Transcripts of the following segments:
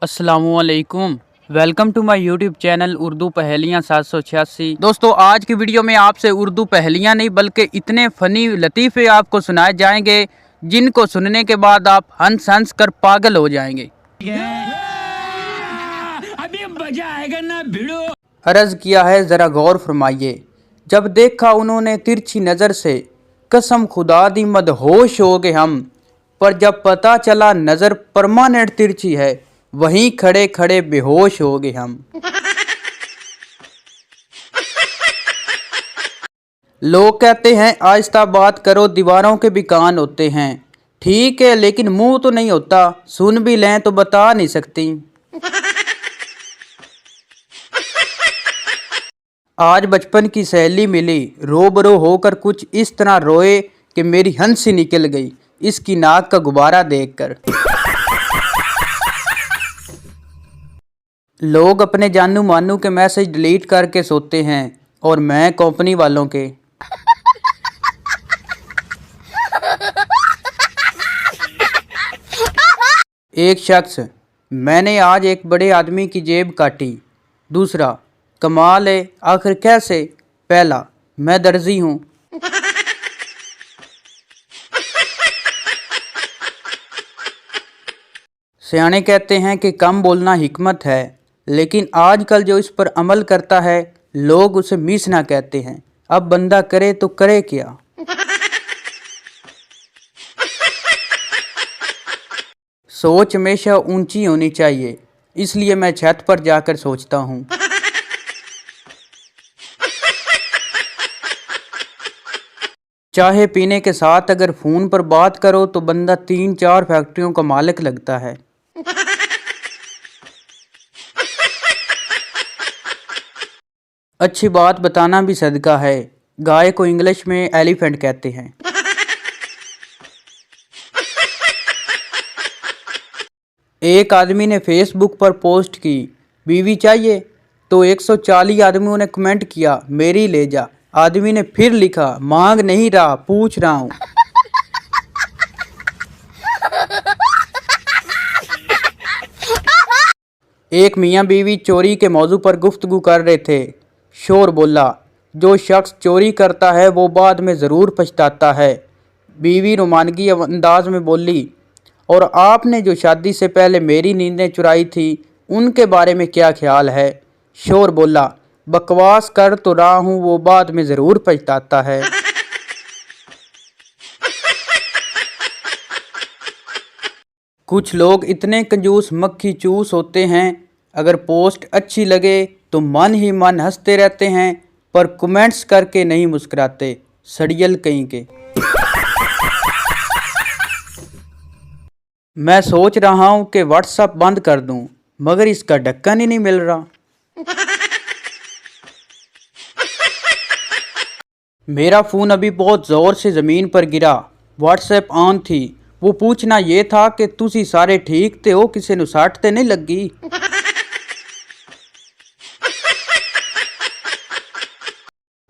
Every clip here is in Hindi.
अस्सलामुअलैकुम, welcome to my YouTube channel Urdu पहेलियाँ 786। दोस्तों, आज की वीडियो में आपसे उर्दू पहेलियाँ नहीं बल्कि इतने फ़नी लतीफ़े आपको सुनाए जाएंगे जिनको सुनने के बाद आप हंस हंस कर पागल हो जाएंगे। अभी मजा आएगा ना भिड़ो। अर्ज़ किया है, ज़रा गौर फरमाइए। जब देखा उन्होंने तिरछी नज़र से, कसम खुदा दी मदहोश हो गए हम। पर जब पता चला नज़र परमानेंट तिरछी है, वहीं खड़े खड़े बेहोश हो गए हम। लोग कहते हैं आहिस्ता बात करो, दीवारों के भी कान होते हैं। ठीक है, लेकिन मुंह तो नहीं होता, सुन भी लें तो बता नहीं सकती। आज बचपन की सहेली मिली, रोबरो होकर कुछ इस तरह रोए कि मेरी हंसी निकल गई इसकी नाक का गुब्बारा देखकर। लोग अपने जानू मानू के मैसेज डिलीट करके सोते हैं और मैं कंपनी वालों के। एक शख्स, मैंने आज एक बड़े आदमी की जेब काटी। दूसरा, कमाल है, आखिर कैसे? पहला, मैं दर्जी हूँ। सियाने कहते हैं कि कम बोलना हिकमत है, लेकिन आजकल जो इस पर अमल करता है लोग उसे मीसना कहते हैं। अब बंदा करे तो करे क्या। सोच हमेशा ऊंची होनी चाहिए, इसलिए मैं छत पर जाकर सोचता हूँ। चाहे पीने के साथ अगर फोन पर बात करो तो बंदा 3-4 फैक्ट्रियों का मालिक लगता है। अच्छी बात बताना भी सदका है। गाय को इंग्लिश में एलिफेंट कहते हैं। एक आदमी ने फेसबुक पर पोस्ट की, बीवी चाहिए? तो 140 आदमियों ने कमेंट किया, मेरी ले जा। आदमी ने फिर लिखा, मांग नहीं रहा, पूछ रहा हूँ। एक मियाँ बीवी चोरी के मौजू पर गुफ्तगू कर रहे थे। शोर बोला, जो शख्स चोरी करता है वो बाद में ज़रूर पछताता है। बीवी रोमानगी अंदाज में बोली, और आपने जो शादी से पहले मेरी नींदें चुराई थी उनके बारे में क्या ख्याल है? शोर बोला, बकवास कर तो रहा हूँ, वो बाद में ज़रूर पछताता है। कुछ लोग इतने कंजूस मक्खी चूस होते हैं, अगर पोस्ट अच्छी लगे तो मन ही मन हंसते रहते हैं, पर कमेंट्स करके नहीं मुस्कुराते। सड़ियल कहीं के। मैं सोच रहा हूँ कि व्हाट्सएप बंद कर दूँ, मगर इसका ढक्कन ही नहीं मिल रहा। मेरा फ़ोन अभी बहुत ज़ोर से ज़मीन पर गिरा। व्हाट्सएप ऑन थी। वो पूछना ये था कि तुसी सारे ठीक थे हो, किसी नू सट ते नहीं लगी।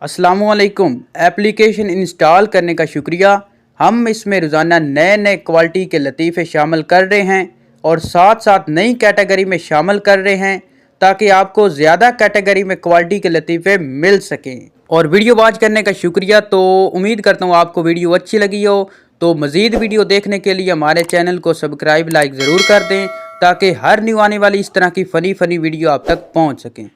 अस्सलामुअलैकुम। एप्लीकेशन इंस्टॉल करने का शुक्रिया। हम इसमें रोज़ाना नए नए क्वालिटी के लतीफ़े शामिल कर रहे हैं और साथ साथ नई कैटेगरी में शामिल कर रहे हैं ताकि आपको ज़्यादा कैटेगरी में क्वालिटी के लतीफ़े मिल सकें। और वीडियो वॉच करने का शुक्रिया। तो उम्मीद करता हूँ आपको वीडियो अच्छी लगी हो। तो मज़ीद वीडियो देखने के लिए हमारे चैनल को सब्सक्राइब लाइक ज़रूर कर दें ताकि हर न्यू आने वाली इस तरह की फ़नी वीडियो आप तक पहुँच सकें।